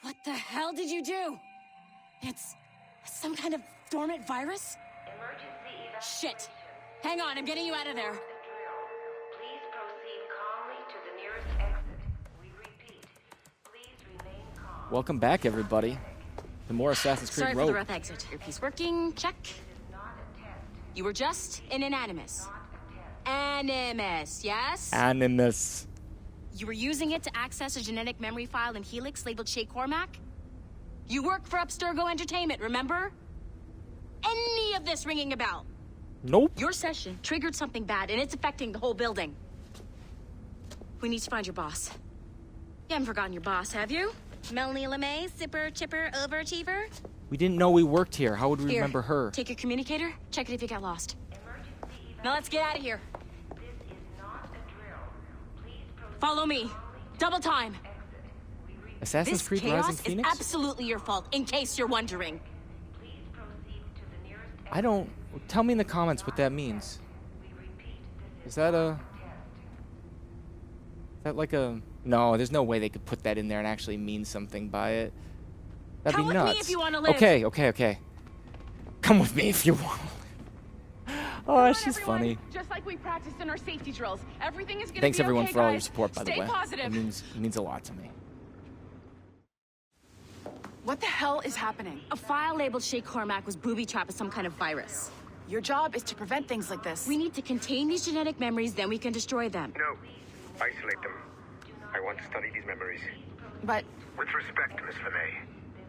What the hell did you do? It's some kind of dormant virus? Shit. Hang on, I'm getting you out of there. Please proceed calmly to the nearest exit. We repeat, please remain calm. Welcome back, everybody. The more Assassin's Creed Sorry for Rogue. the rough exit. Your piece working? Check. You were just an animus. Animus, yes? Animus. You were using it to access a genetic memory file in Helix labeled Shay. You work for Abstergo Entertainment, remember? Any of this ringing a bell? Nope. Your session triggered something bad, and it's affecting the whole building. We need to find your boss. You haven't forgotten your boss, have you? Melanie LeMay, zipper, chipper, overachiever? We didn't know we worked here. How would we Here, remember her? Take your communicator, check it if you get lost. Now let's get out of here. This is not a drill. Please proceed Follow me. Double time. Assassin's This Creed Rising chaos is Phoenix? absolutely your fault, in case you're wondering. Please proceed to the nearest exit. I don't... Tell me in the comments what that means. We repeat, this Is that a... Is that like a... No, there's no way they could put that in there and actually mean something by it. That'd Come be with nuts. me if you want to live. Okay. Come with me if you want. Oh, she's everyone. funny. Just like we practiced in our safety drills. Everything is gonna Thanks be everyone okay, for all your guys. support, by the Stay way. positive. It means a lot to me. What the hell is happening? A file labeled Shay was booby-trapped with some kind of virus. Your job is to prevent things like this. We need to contain these genetic memories, then we can destroy them. No. Isolate them. I want to study these memories. But With respect, Miss LeMay,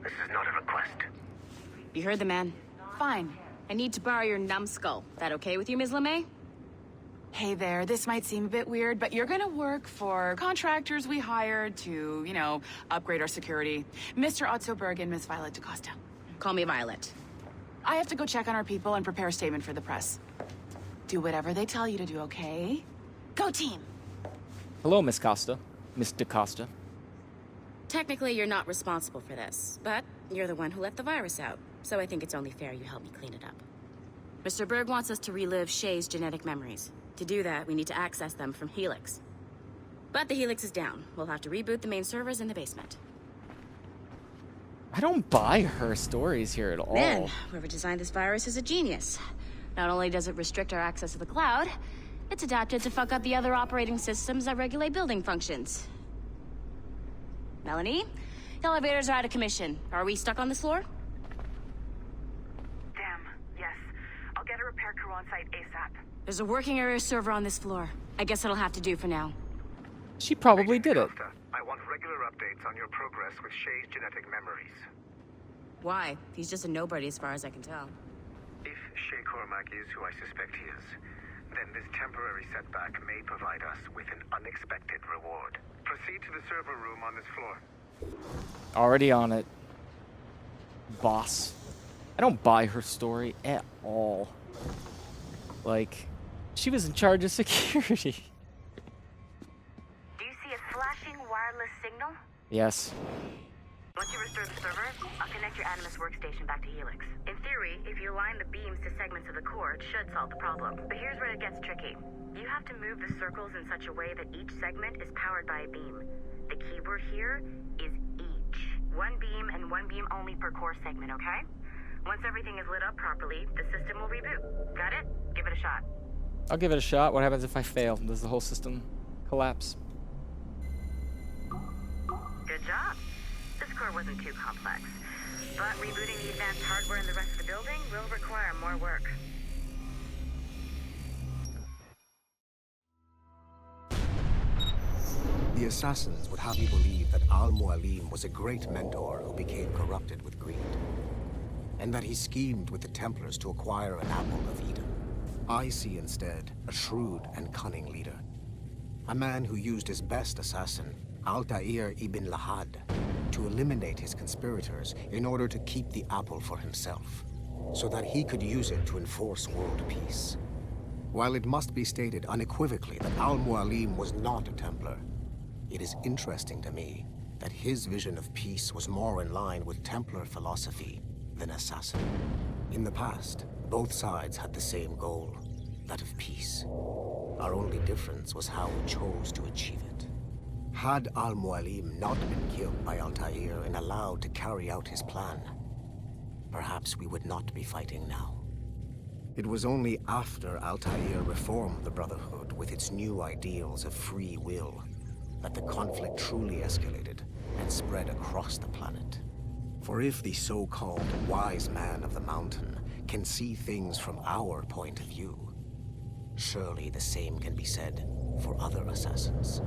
this is not a request. You heard the man. fine. I need to borrow your numbskull. That okay with you, Ms. LeMay? Hey there, this might seem a bit weird, but you're gonna work for contractors we hired to, upgrade our security. Mr. Otto Berg and Miss Violet DaCosta. Call me Violet. I have to go check on our people and prepare a statement for the press. Do whatever they tell you to do, okay? Go team! Hello, Miss Costa. Miss DaCosta. Technically, you're not responsible for this, but you're the one who let the virus out, so I think it's only fair you help me clean it up. Mr. Berg wants us to relive Shay's genetic memories. To do that, we need to access them from Helix. But the Helix is down. We'll have to reboot the main servers in the basement. I don't buy her stories here at all. Man, whoever designed this virus is a genius. Not only does it restrict our access to the cloud, it's adapted to fuck up the other operating systems that regulate building functions. Melanie, the elevators are out of commission. Are we stuck on this floor? Damn, yes. I'll get a repair crew on site ASAP. There's a working area server on this floor. I guess it'll have to do for now. She probably did it. Costa, I want regular updates on your progress with Shay's genetic memories. Why? He's just a nobody as far as I can tell. If Shay Cormac is who I suspect he is, then this temporary setback may provide us with an unexpected reward. Proceed to the server room on this floor. Already on it. Boss. I don't buy her story at all. Like, she was in charge of security. Do you see a flashing wireless signal? Yes. Once you restore the server, I'll connect your Animus workstation back to Helix. In theory, if you align the beams to segments of the core, it should solve the problem. But here's where it gets tricky. You have to move the circles in such a way that each segment is powered by a beam. The keyword here is each. One beam and one beam only per core segment, okay? Once everything is lit up properly, the system will reboot. Got it? Give it a shot. I'll give it a shot. What happens if I fail? Does the whole system collapse? Good job. This core wasn't too complex. But rebooting the advanced hardware in the rest of the building will require more work. The assassins would have you believe that Al-Mualim was a great mentor who became corrupted with greed, and that he schemed with the Templars to acquire an apple of Eden. I see instead a shrewd and cunning leader, a man who used his best assassin, Altair ibn Lahad, to eliminate his conspirators in order to keep the apple for himself, so that he could use it to enforce world peace. While it must be stated unequivocally that Al-Mualim was not a Templar, it is interesting to me that his vision of peace was more in line with Templar philosophy than assassin. In the past, both sides had the same goal, that of peace. Our only difference was how we chose to achieve it. Had Al-Mualim not been killed by Altair and allowed to carry out his plan, perhaps we would not be fighting now. It was only after Altair reformed the Brotherhood with its new ideals of free will that the conflict truly escalated and spread across the planet. For if the so-called wise man of the mountain can see things from our point of view, surely the same can be said for other assassins.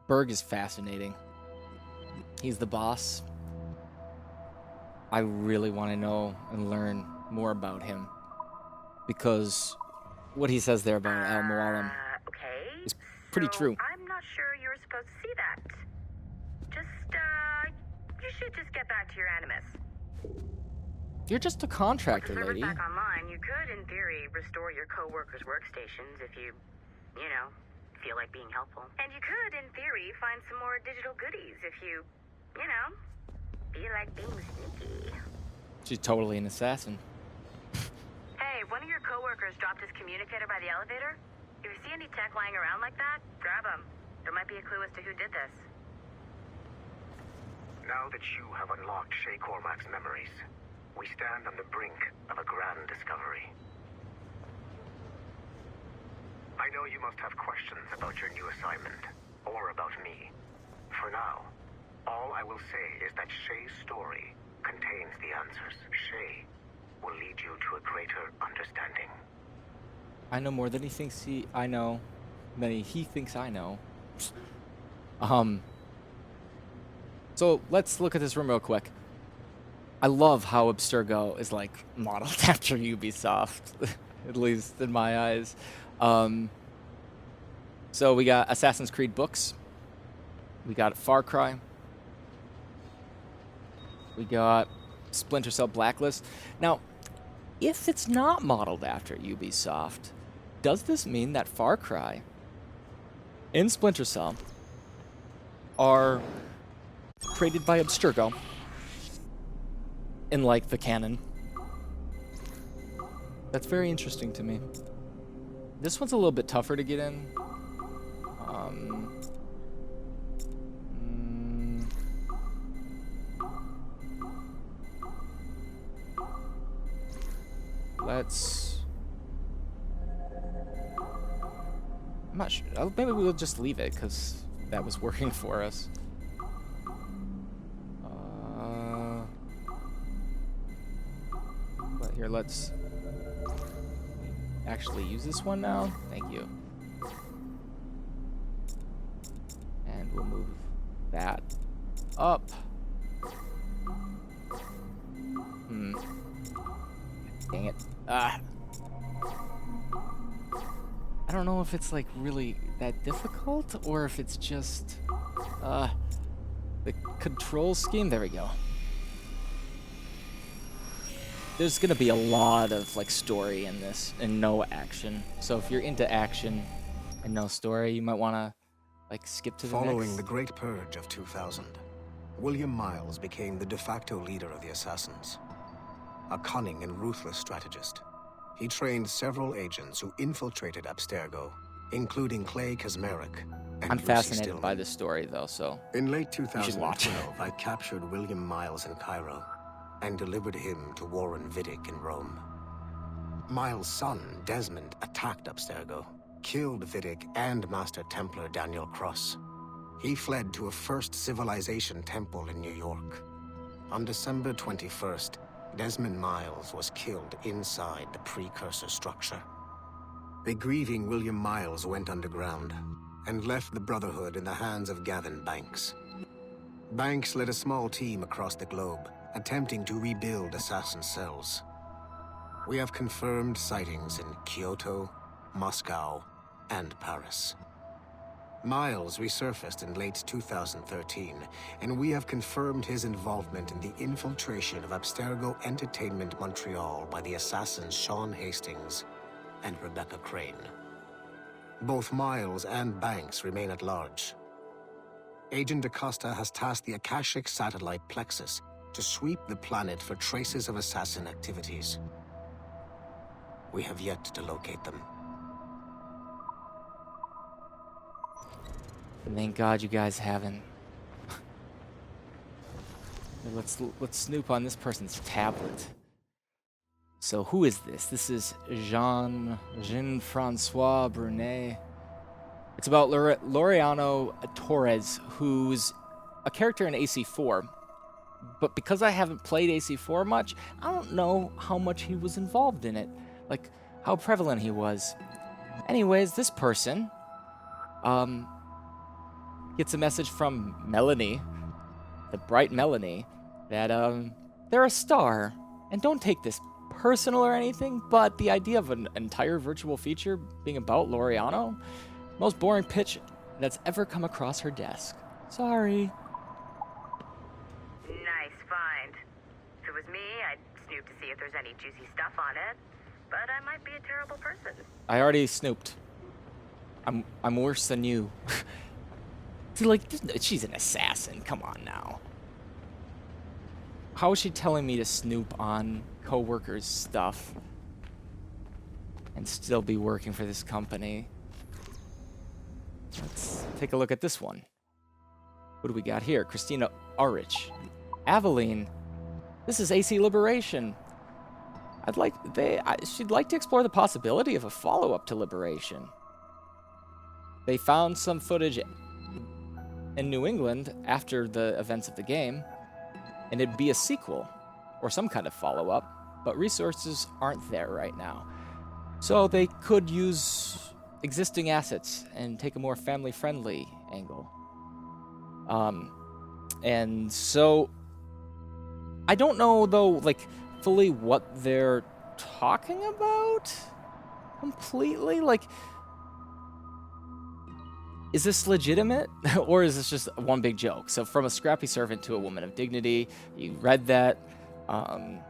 Berg is fascinating. He's the boss. I really want to know and learn more about him, because what he says there about Al-Mualim Okay. is pretty true. I'm not sure you were supposed to see that. You should just get back to your Animus. You're just a contractor, With the servers lady. back online, you could, in theory, restore your co-workers' workstations if you feel like being helpful. And you could, in theory, find some more digital goodies if you feel like being sneaky. She's totally an assassin. Hey, one of your co-workers dropped his communicator by the elevator. If you see any tech lying around like that, grab them. There might be a clue as to who did this. Now that you have unlocked Shay Cormac's memories, we stand on the brink of a grand discovery. I know you must have questions about your new assignment, or about me. For now, all I will say is that Shay's story contains the answers. Shay will lead you to a greater understanding. I know more than he thinks I know. Than he thinks I know. So let's look at this room real quick. I love how Abstergo is like modeled after Ubisoft, at least in my eyes. So we got Assassin's Creed books. We got Far Cry. We got Splinter Cell Blacklist. Now, if it's not modeled after Ubisoft, does this mean that Far Cry and Splinter Cell are created by Abstergo in, like, the canon? That's very interesting to me. This one's a little bit tougher to get in. Let's... I'm not sure. Maybe we'll just leave it, because that was working for us. But here, let's actually use this one now. Thank you. And we'll move that up. Dang it. I don't know if it's like really that difficult or if it's just the control scheme. There we go. There's gonna be a lot of like story in this and no action. So if you're into action and no story, you might want to like skip to the Following next. the Great Purge of 2000, William Miles became the de facto leader of the Assassins. A cunning and ruthless strategist, he trained several agents who infiltrated Abstergo, including Clay Kazmarek and I'm Lucy fascinated Stillman. by this story though, so In late should watch. 2012, I captured William Miles in Cairo and delivered him to Warren Vidic in Rome. Miles' son, Desmond, attacked Abstergo, killed Vidic and Master Templar Daniel Cross. He fled to a First Civilization temple in New York. On December 21st, Desmond Miles was killed inside the precursor structure. The grieving William Miles went underground and left the Brotherhood in the hands of Gavin Banks. Banks led a small team across the globe, attempting to rebuild assassin cells. We have confirmed sightings in Kyoto, Moscow, and Paris. Miles resurfaced in late 2013, and we have confirmed his involvement in the infiltration of Abstergo Entertainment Montreal by the assassins Sean Hastings and Rebecca Crane. Both Miles and Banks remain at large. Agent DaCosta has tasked the Akashic satellite Plexus to sweep the planet for traces of assassin activities. We have yet to locate them. Thank God you guys haven't. Let's snoop on this person's tablet. So who is this? This is Jean-Francois Brunet. It's about Laureano Torres, who's a character in AC4. But because I haven't played AC4 much, I don't know how much he was involved in it. Like, how prevalent he was. Anyways, this person gets a message from Melanie, the bright Melanie, that they're a star. And don't take this personal or anything, but the idea of an entire virtual feature being about Laureano, most boring pitch that's ever come across her desk. Sorry. Nice find. If it was me, I'd snoop to see if there's any juicy stuff on it. But I might be a terrible person. I already snooped. I'm worse than you. See, like, she's an assassin. Come on now. How is she telling me to snoop on coworkers' stuff and still be working for this company? Let's take a look at this one. What do we got here? Christina Ulrich. Aveline. This is AC Liberation. She'd like to explore the possibility of a follow-up to Liberation. They found some footage in New England after the events of the game, and it'd be a sequel or some kind of follow-up, but resources aren't there right now. So they could use existing assets and take a more family-friendly angle. And so I don't know, though, like, fully what they're talking about completely. Like, is this legitimate, or is this just one big joke? So from a scrappy servant to a woman of dignity, you read that, and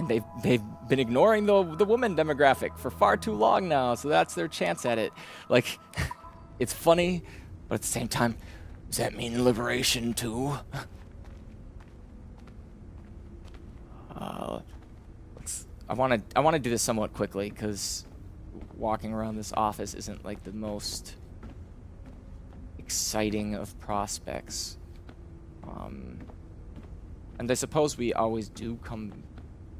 they've been ignoring the woman demographic for far too long now, so that's their chance at it. Like, it's funny, but at the same time, does that mean liberation too? I want to do this somewhat quickly, because walking around this office isn't like the most exciting of prospects. And I suppose we always do come,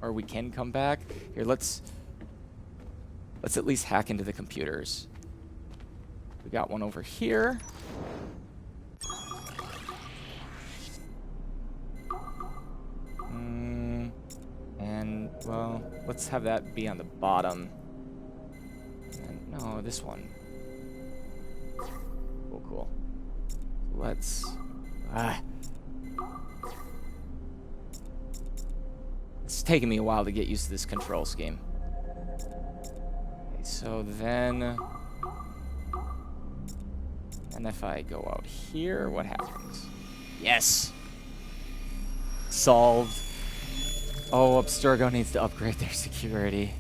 or we can come back. Here, let's at least hack into the computers. We got one over here. And, well, let's have that be on the bottom. And, no, this one. Cool. Let's... It's taking me a while to get used to this control scheme. Okay, so then... And if I go out here, what happens? Yes! Solved. Oh, Abstergo needs to upgrade their security.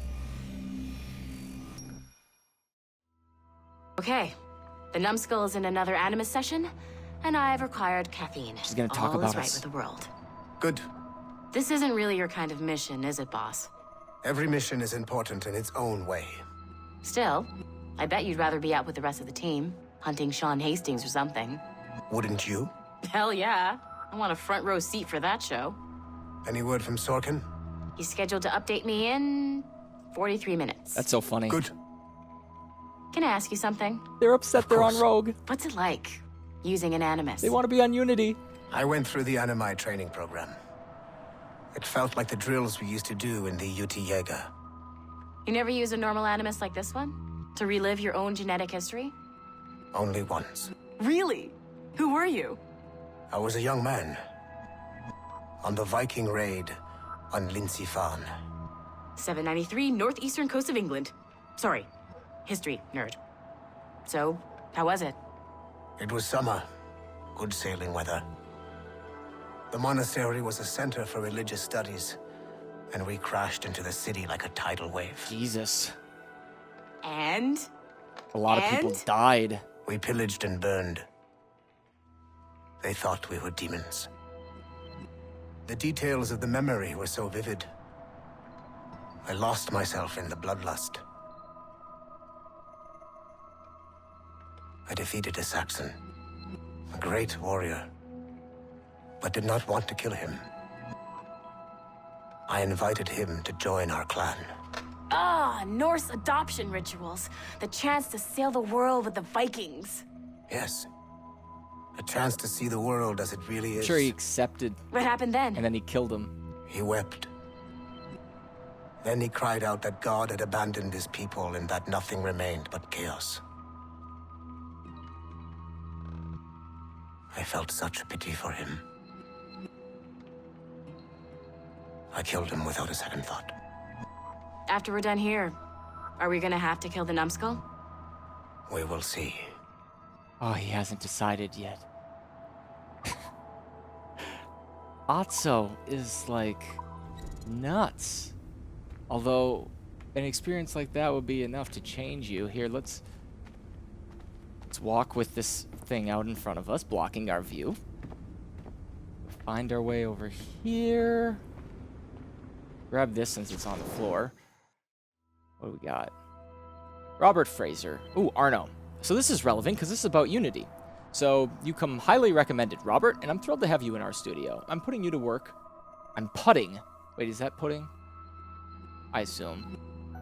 Okay. The numbskull is in another Animus session, and I've required caffeine. She's gonna talk All about is right us. with the world. Good. This isn't really your kind of mission, is it, boss? Every mission is important in its own way. Still, I bet you'd rather be out with the rest of the team, hunting Sean Hastings or something. Wouldn't you? Hell yeah. I want a front row seat for that show. Any word from Sorkin? He's scheduled to update me in 43 minutes. That's so funny. Good. Can I ask you something? They're upset they're on course. Rogue. What's it like, using an Animus? They want to be on Unity. I went through the Animi training program. It felt like the drills we used to do in the UT Jaeger. You never use a normal Animus like this one? To relive your own genetic history? Only once. Really? Who were you? I was a young man. On the Viking raid on Lindsey Farn. 793, northeastern coast of England. Sorry, history nerd. So, how was it? It was summer. Good sailing weather. The monastery was a center for religious studies, and we crashed into the city like a tidal wave. Jesus. And? A lot of people died. We pillaged and burned. They thought we were demons. The details of the memory were so vivid. I lost myself in the bloodlust. I defeated a Saxon, a great warrior, but did not want to kill him. I invited him to join our clan. Ah, Norse adoption rituals. The chance to sail the world with the Vikings. Yes. A chance to see the world as it really is. Sure, he accepted, What happened then? and then he killed him. He wept. Then he cried out that God had abandoned his people and that nothing remained but chaos. I felt such pity for him. I killed him without a second thought. After we're done here, are we gonna have to kill the numbskull? We will see. Oh, he hasn't decided yet. Otso is, like, nuts. Although, an experience like that would be enough to change you. Here, let's walk with this thing out in front of us, blocking our view. Find our way over here. Grab this since it's on the floor. What do we got? Robert Fraser. Ooh, Arno. So this is relevant because this is about Unity. So you come highly recommended, Robert, and I'm thrilled to have you in our studio. I'm putting you to work. I'm putting. Wait, is that putting? I assume.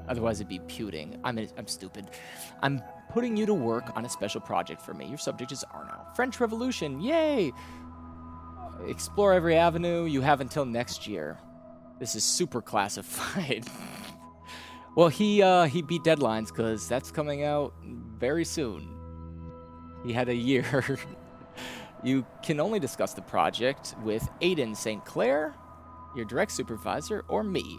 Otherwise it'd be puting. I'm stupid. I'm putting you to work on a special project for me. Your subject is Arno. French Revolution, yay! Explore every avenue. You have until next year. This is super classified. Well, he beat deadlines because that's coming out very soon. He had a year. You can only discuss the project with Aiden St. Clair, your direct supervisor, or me.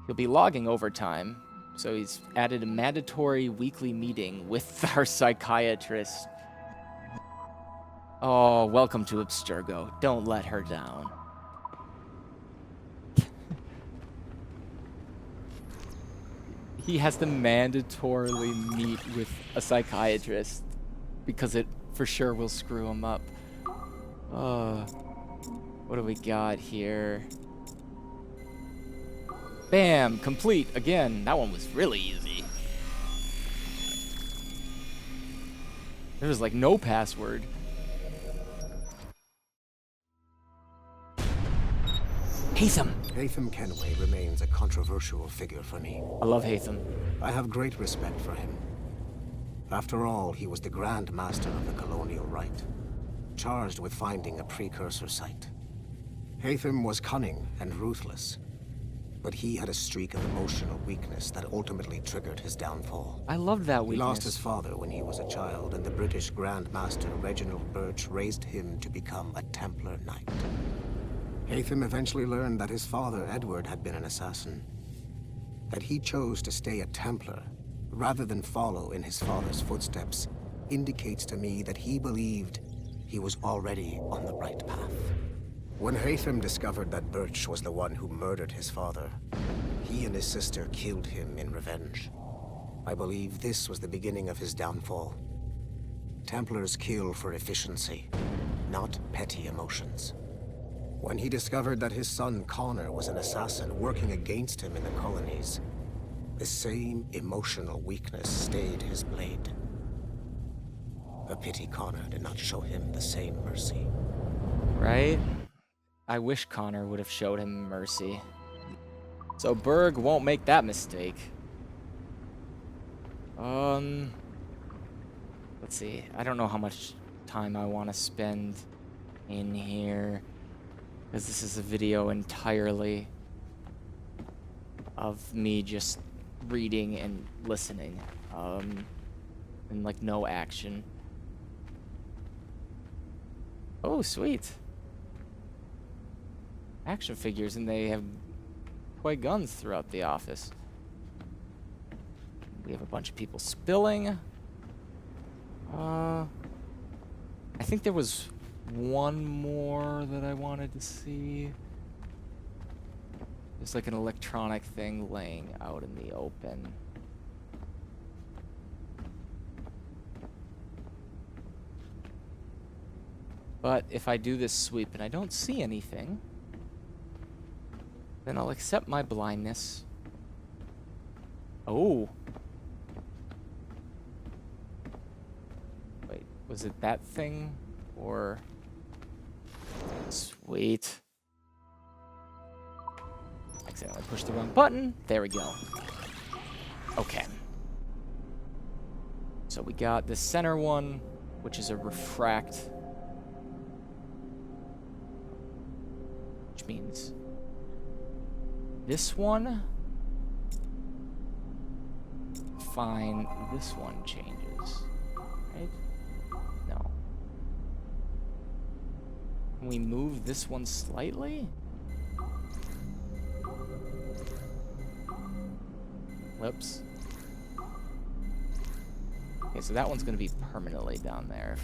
He'll be logging overtime, so he's added a mandatory weekly meeting with our psychiatrist. Oh, welcome to Abstergo. Don't let her down. He has to mandatorily meet with a psychiatrist because it for sure will screw him up. What do we got here? Bam! Complete again. That one was really easy. There was like no password. Hatham! Hatham Kenway remains a controversial figure for me. I love Hatham. I have great respect for him. After all, he was the Grand Master of the Colonial Rite, charged with finding a precursor site. Hatham was cunning and ruthless, but he had a streak of emotional weakness that ultimately triggered his downfall. I loved that weakness. He lost his father when he was a child, and the British Grand Master Reginald Birch raised him to become a Templar Knight. Hatham eventually learned that his father, Edward, had been an assassin. That he chose to stay a Templar, rather than follow in his father's footsteps, indicates to me that he believed he was already on the right path. When Hatham discovered that Birch was the one who murdered his father, he and his sister killed him in revenge. I believe this was the beginning of his downfall. Templars kill for efficiency, not petty emotions. When he discovered that his son Connor was an assassin working against him in the colonies, the same emotional weakness stayed his blade. A pity Connor did not show him the same mercy. Right? I wish Connor would have showed him mercy. So Berg won't make that mistake. Let's see. I don't know how much time I want to spend in here, because this is a video entirely of me just reading and listening, and like no action. Oh, sweet. Action figures, and they have toy guns throughout the office. We have a bunch of people spilling. I think there was one more that I wanted to see. There's like an electronic thing laying out in the open. But if I do this sweep and I don't see anything, then I'll accept my blindness. Oh. Was it that thing? Or... Sweet. Accidentally pushed the wrong button. There we go. Okay. So we got the center one, which is a refract. Which means this one, fine, this one changes, right? No. Can we move this one slightly? Whoops. Okay, so that one's gonna be permanently down there.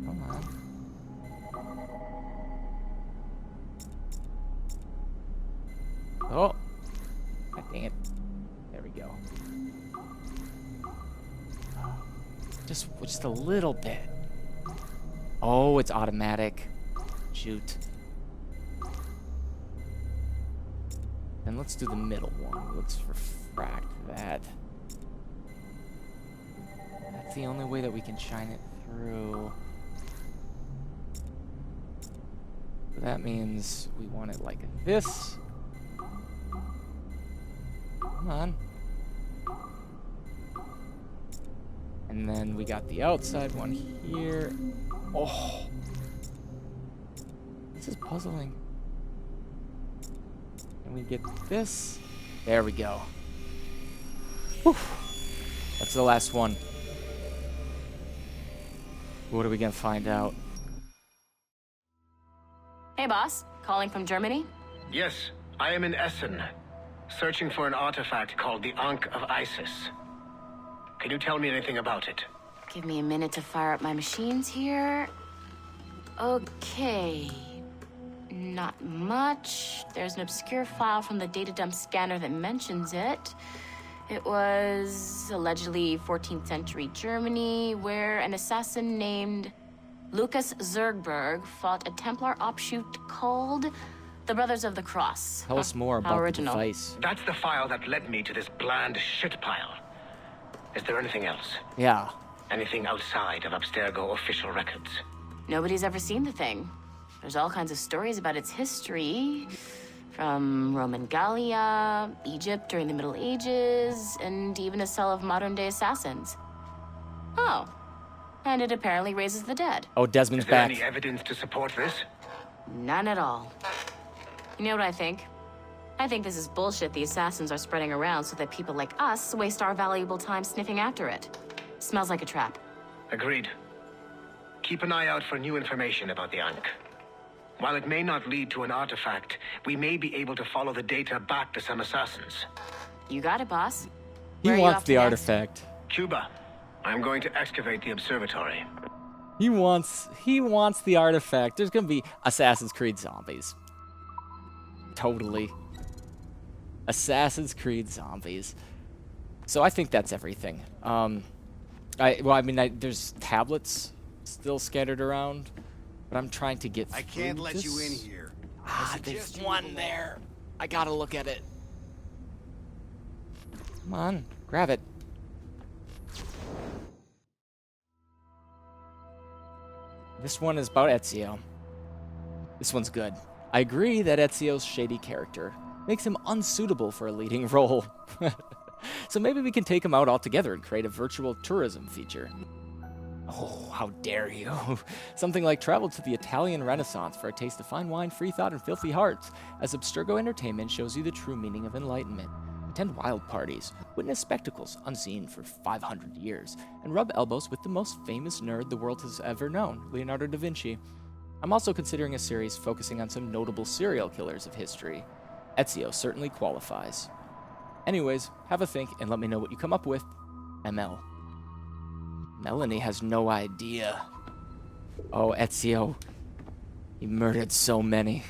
Come on. Oh! God dang it. There we go. Just a little bit. Oh, it's automatic. Shoot. And let's do the middle one. Let's refract that. That's the only way that we can shine it through. So that means we want it like this. Come on. And then we got the outside one here. Oh. This is puzzling. And we get this. There we go. Whew. That's the last one. What are we gonna find out? Hey, boss. Calling from Germany? Yes, I am in Essen, searching for an artifact called the Ankh of Isis. Can you tell me anything about it? Give me a minute to fire up my machines here. Okay. Not much. There's an obscure file from the data dump scanner that mentions it. It was allegedly 14th century Germany, where an assassin named Lucas Zergberg fought a Templar offshoot called the Brothers of the Cross. Tell us more about the device. That's the file that led me to this bland shit pile. Is there anything else? Yeah. Anything outside of Abstergo official records? Nobody's ever seen the thing. There's all kinds of stories about its history, from Roman Gallia, Egypt during the Middle Ages, and even a cell of modern-day assassins. Oh, and it apparently raises the dead. Oh, Desmond's Is there back. any evidence to support this? None at all. You know what I think? I think this is bullshit the assassins are spreading around so that people like us waste our valuable time sniffing after it. Smells like a trap. Agreed. Keep an eye out for new information about the Ankh. While it may not lead to an artifact, we may be able to follow the data back to some assassins. You got it, boss. He Where are you wants off the to next? artifact. Cuba. I'm going to excavate the observatory. He wants the artifact. There's gonna be Assassin's Creed zombies. Totally. Assassin's Creed zombies. So I think that's everything. There's tablets still scattered around, but I'm trying to get through I can't let this. you in here. There's one there. I gotta look at it. Come on, grab it. This one is about Ezio. This one's good. I agree that Ezio's shady character makes him unsuitable for a leading role. So maybe we can take him out altogether and create a virtual tourism feature. Oh, how dare you. Something like travel to the Italian Renaissance for a taste of fine wine, free thought, and filthy hearts, as Abstergo Entertainment shows you the true meaning of enlightenment. Attend wild parties, witness spectacles unseen for 500 years, and rub elbows with the most famous nerd the world has ever known, Leonardo da Vinci. I'm also considering a series focusing on some notable serial killers of history. Ezio certainly qualifies. Anyways, have a think and let me know what you come up with. ML. Melanie has no idea. Oh, Ezio. He murdered so many.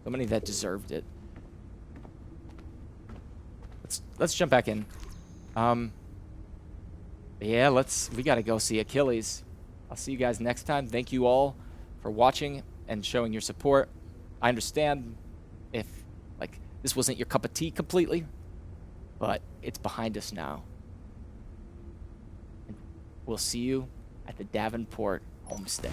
So many that deserved it. Let's jump back in. Yeah, we gotta go see Achilles. I'll see you guys next time. Thank you all for watching and showing your support. I understand if, this wasn't your cup of tea completely, but it's behind us now. We'll see you at the Davenport homestead.